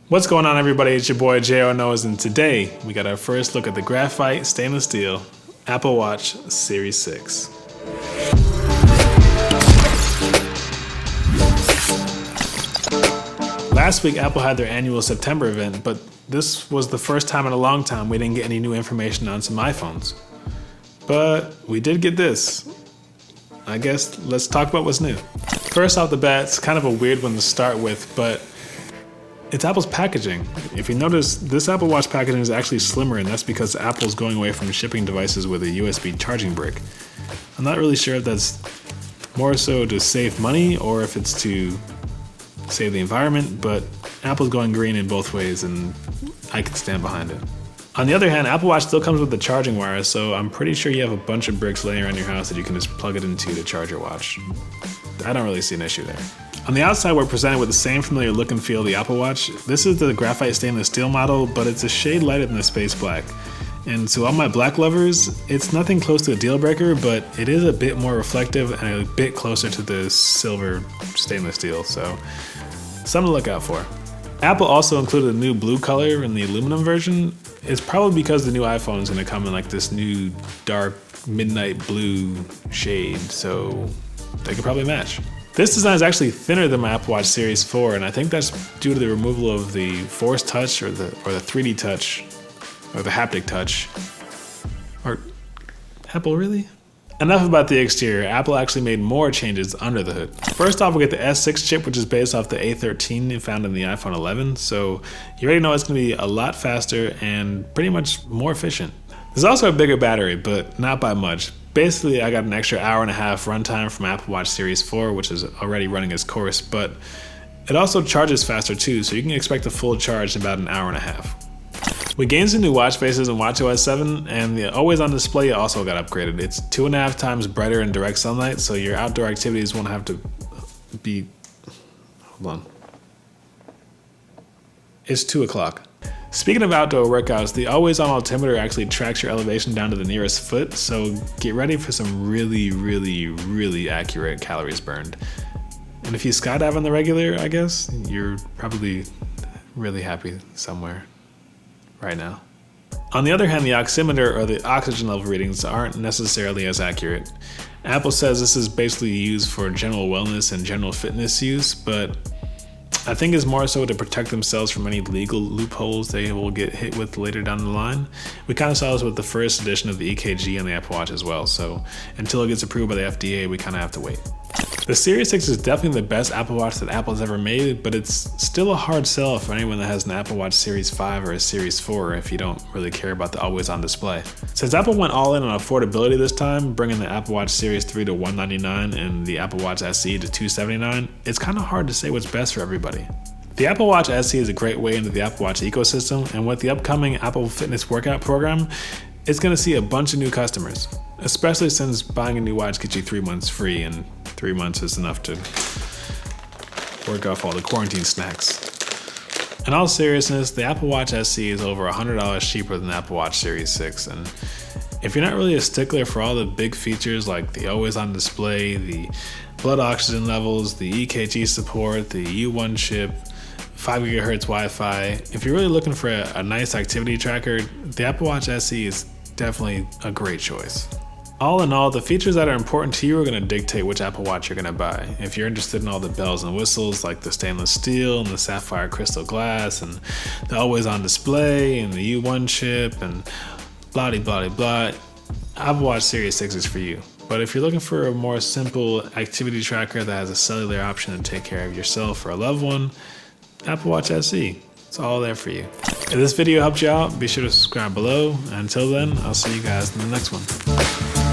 What's going on, everybody? It's your boy J.O. Knows, and today we got our first look at the Graphite Stainless Steel Apple Watch Series 6. Last week, Apple had their annual September event, but this was the first time in a long time we didn't get any new information on some iPhones. But we did get this. I guess let's talk about what's new. First off the bat, it's kind of a weird one to start with, but it's Apple's packaging. If you notice, this Apple Watch packaging is actually slimmer, and that's because Apple's going away from shipping devices with a USB charging brick. I'm not really sure if that's more so to save money or if it's to save the environment, but Apple's going green in both ways, and I can stand behind it. On the other hand, Apple Watch still comes with the charging wire, so I'm pretty sure you have a bunch of bricks laying around your house that you can just plug it into to charge your watch. I don't really see an issue there. On the outside, we're presented with the same familiar look and feel of the Apple Watch. This is the Graphite Stainless Steel model, but it's a shade lighter than the space black. And to all my black lovers, it's nothing close to a deal breaker, but it is a bit more reflective and a bit closer to the silver stainless steel, so something to look out for. Apple also included a new blue color in the aluminum version. It's probably because the new iPhone is going to come in like this new dark midnight blue shade, so they could probably match. This design is actually thinner than my Apple Watch Series 4, and I think that's due to the removal of the Force Touch or the 3D Touch, or the haptic touch. Or Apple, really? Enough about the exterior. Apple actually made more changes under the hood. First off, we get the S6 chip, which is based off the A13 found in the iPhone 11, so you already know it's going to be a lot faster and pretty much more efficient. There's also a bigger battery, but not by much. Basically, I got an extra hour and a half runtime from Apple Watch Series 4, which is already running its course, but it also charges faster too, so you can expect a full charge in about an hour and a half. We gained some new watch faces in watchOS 7, and the always on display also got upgraded. It's 2.5 times brighter in direct sunlight, so your outdoor activities won't have to be, hold on. It's 2 o'clock. Speaking of outdoor workouts, the always-on altimeter actually tracks your elevation down to the nearest foot, so get ready for some really accurate calories burned. And if you skydive on the regular, I guess, you're probably really happy somewhere right now. On the other hand, the oximeter or the oxygen level readings aren't necessarily as accurate. Apple says this is basically used for general wellness and general fitness use, but I think it's more so to protect themselves from any legal loopholes they will get hit with later down the line. We kind of saw this with the first edition of the EKG on the Apple Watch as well, so until it gets approved by the FDA, we kind of have to wait. The Series 6 is definitely the best Apple Watch that Apple's ever made, but it's still a hard sell for anyone that has an Apple Watch Series 5 or a Series 4 if you don't really care about the always-on display. Since Apple went all in on affordability this time, bringing the Apple Watch Series 3 to $199 and the Apple Watch SE to $279, it's kind of hard to say what's best for everybody. The Apple Watch SE is a great way into the Apple Watch ecosystem, and with the upcoming Apple Fitness workout program, it's going to see a bunch of new customers, especially since buying a new watch gets you 3 months free, and 3 months is enough to work off all the quarantine snacks. In all seriousness, the Apple Watch SE is over $100 cheaper than the Apple Watch Series 6, and if you're not really a stickler for all the big features like the always-on display, the blood oxygen levels, the EKG support, the U1 chip, 5 GHz Wi-Fi, if you're really looking for a nice activity tracker, the Apple Watch SE is definitely a great choice. All in all, the features that are important to you are going to dictate which Apple Watch you're going to buy. If you're interested in all the bells and whistles like the stainless steel and the sapphire crystal glass and the always-on display and the U1 chip and blah, Apple Watch Series 6 is for you. But if you're looking for a more simple activity tracker that has a cellular option to take care of yourself or a loved one, Apple Watch SE. It's all there for you. If this video helped you out, be sure to subscribe below. Until then, I'll see you guys in the next one.